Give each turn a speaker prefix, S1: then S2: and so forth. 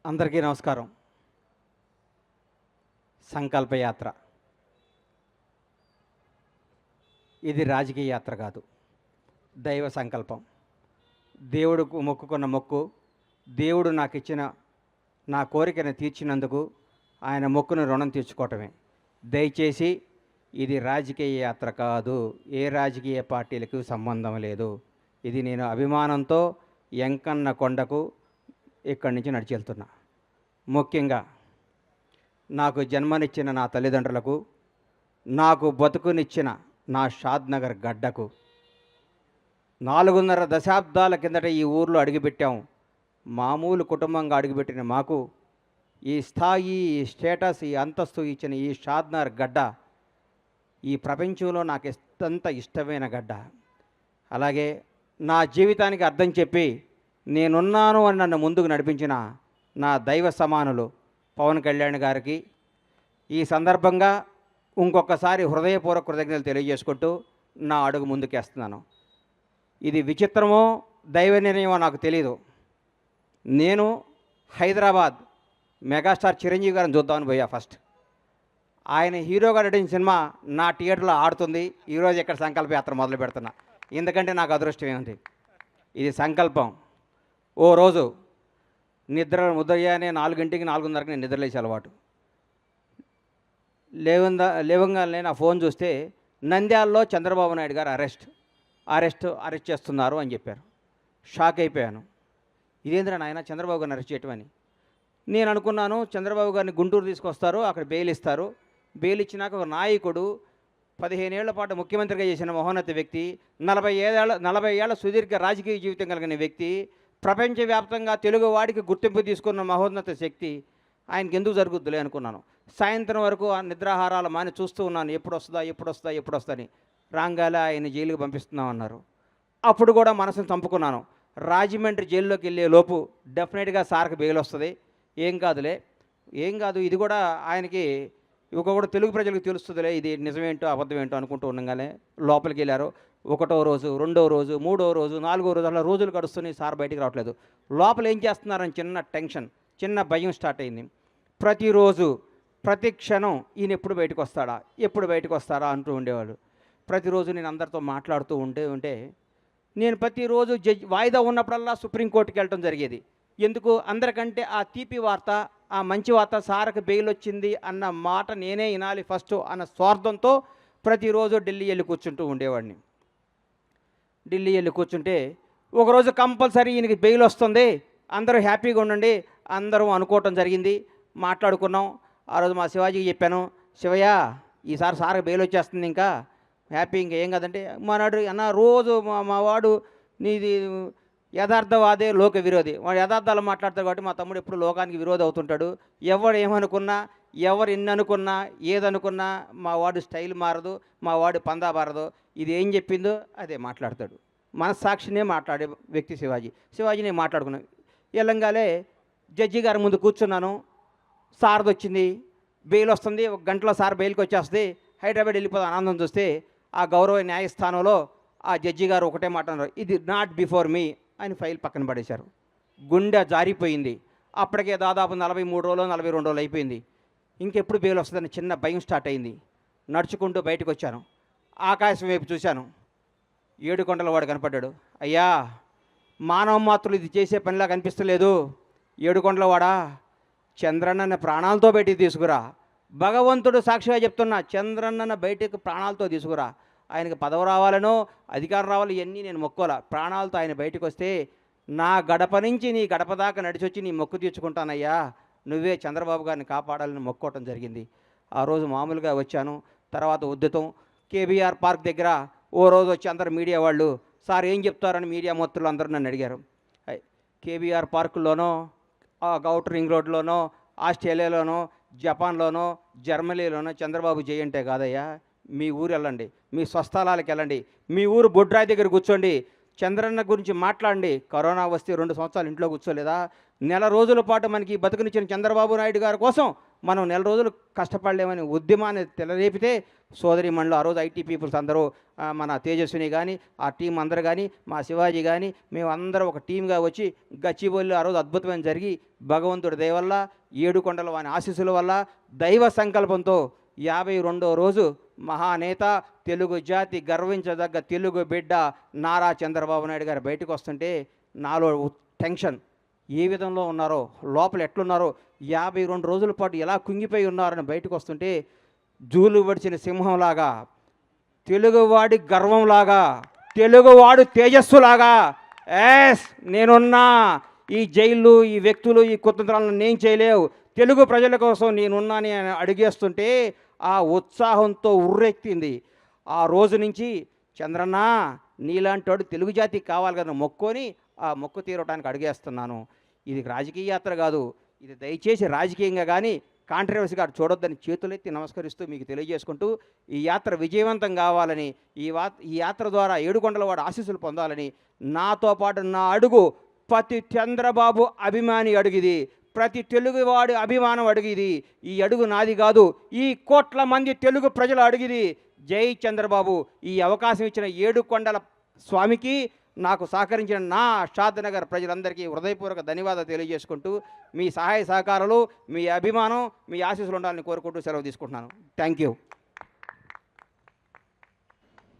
S1: అందరికీ నమస్కారం. సంకల్పయాత్ర ఇది రాజకీయ యాత్ర కాదు, దైవ సంకల్పం. దేవుడుకు మొక్కుకున్న మొక్కు, దేవుడు నాకు ఇచ్చిన నా కోరికను తీర్చినందుకు ఆయన మొక్కును రుణం తీర్చుకోవటమే. దయచేసి ఇది రాజకీయ యాత్ర కాదు, ఏ రాజకీయ పార్టీలకు సంబంధం లేదు. ఇది నేను అభిమానంతో ఎంకన్న కొండకు ఇక్కడి నుంచి నడిచి వెళ్తున్నా. ముఖ్యంగా నాకు జన్మనిచ్చిన నా తల్లిదండ్రులకు, నాకు బతుకునిచ్చిన నా షాద్నగర్ గడ్డకు, 4.5 దశాబ్దాల కిందట ఈ ఊర్లో అడుగుపెట్టాం. మామూలు కుటుంబంగా అడుగుపెట్టిన మాకు ఈ స్థాయి, ఈ స్టేటస్, ఈ అంతస్తు ఇచ్చిన ఈ షాద్నగర్ గడ్డ ఈ ప్రపంచంలో నాకు అత్యంత ఇష్టమైన గడ్డ. అలాగే నా జీవితానికి అర్థం చెప్పి నేనున్నాను అని నన్ను ముందుకు నడిపించిన నా దైవ సమానులు పవన్ కళ్యాణ్ గారికి ఈ సందర్భంగా ఇంకొకసారి హృదయపూర్వక కృతజ్ఞతలు తెలియజేసుకుంటూ నా అడుగు ముందుకేస్తున్నాను. ఇది విచిత్రమో దైవ నిర్ణయమో నాకు తెలీదు. నేను హైదరాబాద్ మెగాస్టార్ చిరంజీవి గారిని చూద్దామని పోయా. ఫస్ట్ ఆయన హీరోగా నటించిన సినిమా నా థియేటర్లో ఆడుతుంది. ఈరోజు ఇక్కడ సంకల్పయాత్ర మొదలు పెడుతున్నా. ఎందుకంటే నాకు అదృష్టం ఏముంది, ఇది సంకల్పం. ఓ రోజు ఉదయాన్నే 4 4:30కి నేను నిద్రలేసే అలవాటు. లేవంగానే నా ఫోన్ చూస్తే నంద్యాలలో చంద్రబాబు నాయుడు గారు అరెస్ట్ చేస్తున్నారు అని చెప్పారు. షాక్ అయిపోయాను. ఇదేంద్రా నాయన చంద్రబాబు గారిని అరెస్ట్ చేయటం అని. నేను అనుకున్నాను చంద్రబాబు గారిని గుంటూరు తీసుకొస్తారు, అక్కడ బెయిల్ ఇస్తారు. బెయిల్ ఇచ్చినాక ఒక నాయకుడు 15 ఏళ్ల పాటు ముఖ్యమంత్రిగా చేసిన మహోన్నత వ్యక్తి, 40 ఏళ్ల సుదీర్ఘ రాజకీయ జీవితం కలిగిన వ్యక్తి, ప్రపంచవ్యాప్తంగా తెలుగు వాడికి గుర్తింపు తీసుకున్న మహోన్నత శక్తి ఆయనకి ఎందుకు జరుగుద్దులే అనుకున్నాను. సాయంత్రం వరకు ఆ నిద్రాహారాలు మాని చూస్తూ ఉన్నాను, ఎప్పుడు వస్తుందని. రాంగాలే ఆయన జైలుకి పంపిస్తున్నామన్నారు. అప్పుడు కూడా మనసును చంపుకున్నాను. రాజమండ్రి జైల్లోకి వెళ్ళే లోపు డెఫినెట్గా సార్కి బెయిల్ వస్తుంది, ఏం కాదు ఇది కూడా ఆయనకి కూడా తెలుగు ప్రజలకు తెలుస్తుందిలే, ఇది నిజమేంటో అబద్ధమేంటో అనుకుంటూ ఉండగానే లోపలికి వెళ్ళారు. 1వ రోజు, 2వ రోజు, 3వ రోజు, 4వ రోజు అలా రోజులు గడుస్తున్నాయి. సార్ బయటికి రావట్లేదు. లోపల ఏం చేస్తున్నారని చిన్న టెన్షన్, చిన్న భయం స్టార్ట్ అయింది. ప్రతిరోజు ప్రతి క్షణం ఈయన ఎప్పుడు బయటకు వస్తారా అంటూ ఉండేవాళ్ళు. ప్రతిరోజు నేను అందరితో మాట్లాడుతూ ఉంటే నేను ప్రతిరోజు వాయిదా ఉన్నప్పుడల్లా సుప్రీంకోర్టుకి వెళ్ళటం జరిగేది. ఎందుకు? అందరికంటే ఆ తీపి వార్త, ఆ మంచి వార్త, సార్కి బెయిల్ వచ్చింది అన్న మాట నేనే వినాలి ఫస్ట్ అన్న స్వార్థంతో ప్రతిరోజు ఢిల్లీ వెళ్ళి కూర్చుంటూ ఉండేవాడిని. ఢిల్లీ వెళ్ళి కూర్చుంటే ఒకరోజు కంపల్సరీ ఈయనకి బెయిల్ వస్తుంది, అందరూ హ్యాపీగా ఉండండి అందరం అనుకోవటం జరిగింది. మాట్లాడుకున్నాం. ఆ రోజు మా శివాజీకి చెప్పాను, శివయ్య ఈసారి సార్కి బెయిల్ వచ్చేస్తుంది, ఇంకా హ్యాపీ, ఇంకా ఏం కాదంటే మానాడు అన్న రోజు మా వాడు నీది యథార్థవాదే లోక విరోధి, వాడు యథార్థాలు మాట్లాడతాడు కాబట్టి మా తమ్ముడు ఎప్పుడు లోకానికి విరోధి అవుతుంటాడు. ఎవడు ఏమనుకున్నా, ఎవరు ఎన్ని అనుకున్నా, ఏదనుకున్నా మా వాడు స్టైల్ మారదు, మా వాడు పందా మారదు. ఇది ఏం చెప్పిందో అదే మాట్లాడతాడు. మనస్సాక్షినే మాట్లాడే వ్యక్తి శివాజీని మాట్లాడుకున్నాను. ఎల్లంగాలే జడ్జి గారి ముందు కూర్చున్నాను. సార్ది వచ్చింది, బెయిల్ వస్తుంది, 1 గంటలో సార్ బెయిల్కి వచ్చేస్తుంది, హైదరాబాద్ వెళ్ళిపోతే ఆనందం చూస్తే ఆ గౌరవ న్యాయస్థానంలో ఆ జడ్జి గారు ఒకటే మాట అన్నారు, ఇది నాట్ బిఫోర్ మీ అని ఫైల్ పక్కన పడేశారు. గుండె జారిపోయింది. అప్పటికే దాదాపు 43 రోజులు 42 రోజులు అయిపోయింది. ఇంకెప్పుడు బెయిల్ వస్తుందని చిన్న భయం స్టార్ట్ అయింది. నడుచుకుంటూ బయటకు వచ్చాను. ఆకాశం వైపు చూశాను. 7 కొండల వాడు కనపడ్డాడు. అయ్యా, మానవ మాత్రులు ఇది చేసే పనిలా కనిపిస్తలేదు. 7 కొండల వాడా, చంద్రన్నన్న ప్రాణాలతో బయటికి తీసుకురా. భగవంతుడు సాక్షిగా చెప్తున్నా, చంద్రన్నన్న బయటకు ప్రాణాలతో తీసుకురా. ఆయనకు పదవి రావాలనో అధికారం రావాలి, ఇవన్నీ నేను మొక్కోలా. ప్రాణాలతో ఆయన బయటకు వస్తే నా గడప నుంచి నీ గడప దాకా నడిచొచ్చి నీ మొక్కు తీర్చుకుంటానయ్యా, నువ్వే చంద్రబాబు గారిని కాపాడాలని మొక్కోవటం జరిగింది. ఆ రోజు మామూలుగా వచ్చాను. తర్వాత ఉద్యతం కేబీఆర్ పార్క్ దగ్గర ఓ రోజు వచ్చి అందరు మీడియా వాళ్ళు, సార్ ఏం చెప్తారని మీడియా మొత్తులు అందరూ నన్ను అడిగారు. కేబీఆర్ పార్కుల్లోనో, ఔటర్ రింగ్ రోడ్లోనో, ఆస్ట్రేలియాలోనో, జపాన్లోనో, జర్మనీలోనో చంద్రబాబు జై అంటే కాదయ్యా, మీ ఊరు వెళ్ళండి, మీ స్వస్థలాలకు వెళ్ళండి, మీ ఊరు బొడ్రాయి దగ్గర కూర్చోండి, చంద్రన్న గురించి మాట్లాడండి. కరోనా వస్తే 2 సంవత్సరాలు ఇంట్లో కూర్చోలేదా? నెల రోజుల పాటు మనకి బతుకునిచ్చిన చంద్రబాబు నాయుడు గారి కోసం మనం నెల రోజులు కష్టపడలేమని ఉద్యమాన్ని తెలరేపితే సోదరిమణులు ఆ రోజు ఐటీ పీపుల్స్ అందరూ మన తేజస్విని కానీ ఆ టీం అందరూ కానీ మా శివాజీ కానీ మేమందరం ఒక టీంగా వచ్చి గచ్చిబౌలిలో ఆ రోజు అద్భుతమైన జరిగి భగవంతుడి దయ వల్ల ఏడుకొండల వాని ఆశీస్సుల వల్ల దైవ సంకల్పంతో 52వ రోజు మహానేత తెలుగు జాతి గర్వించదగ్గ తెలుగు బిడ్డ నారా చంద్రబాబు నాయుడు గారు బయటకు వస్తుంటే నాలో టెన్షన్, ఏ విధంలో ఉన్నారో లోపల ఎట్లున్నారో 52 రోజుల పాటు ఎలా కుంగిపోయి ఉన్నారని బయటకు వస్తుంటే జూలు వడిచిన సింహంలాగా, తెలుగువాడి గర్వంలాగా, తెలుగువాడు తేజస్సులాగా ఎస్ నేనున్నా, ఈ జైళ్ళు ఈ వ్యక్తులు ఈ కుతంత్రాలను నేను చేయలేవు, తెలుగు ప్రజల కోసం నేనున్నాని అడిగేస్తుంటే ఆ ఉత్సాహంతో ఉర్రెక్కింది. ఆ రోజు నుంచి చంద్రన్న నీలాంటోడు తెలుగు జాతికి కావాలి కదా మొక్కొని ఆ మొక్కు తీరడానికి అడిగేస్తున్నాను. ఇది రాజకీయ యాత్ర కాదు, ఇది దయచేసి రాజకీయంగా కానీ కాంట్రవర్సీగా చూడొద్దని చేతులెత్తి నమస్కరిస్తూ మీకు తెలియజేసుకుంటూ ఈ యాత్ర విజయవంతం కావాలని, ఈ యాత్ర ద్వారా ఏడుకొండలవాడు ఆశీస్సులు పొందాలని, నాతో పాటు నా అడుగు ప్రతి చంద్రబాబు అభిమాని అడుగుది, ప్రతి తెలుగువాడి అభిమానం అడుగుది. ఈ అడుగు నాది కాదు, ఈ కోట్ల మంది తెలుగు ప్రజలు అడుగుది. జై చంద్రబాబు. ఈ అవకాశం ఇచ్చిన ఏడుకొండల స్వామికి, నాకు సహకరించిన నా షాద్నగర్ ప్రజలందరికీ హృదయపూర్వక ధన్యవాదాలు తెలియజేసుకుంటూ మీ సహాయ సహకారాలు, మీ అభిమానం, మీ ఆశీస్సులు ఉండాలని కోరుకుంటూ సెలవు తీసుకుంటున్నాను. Thank you.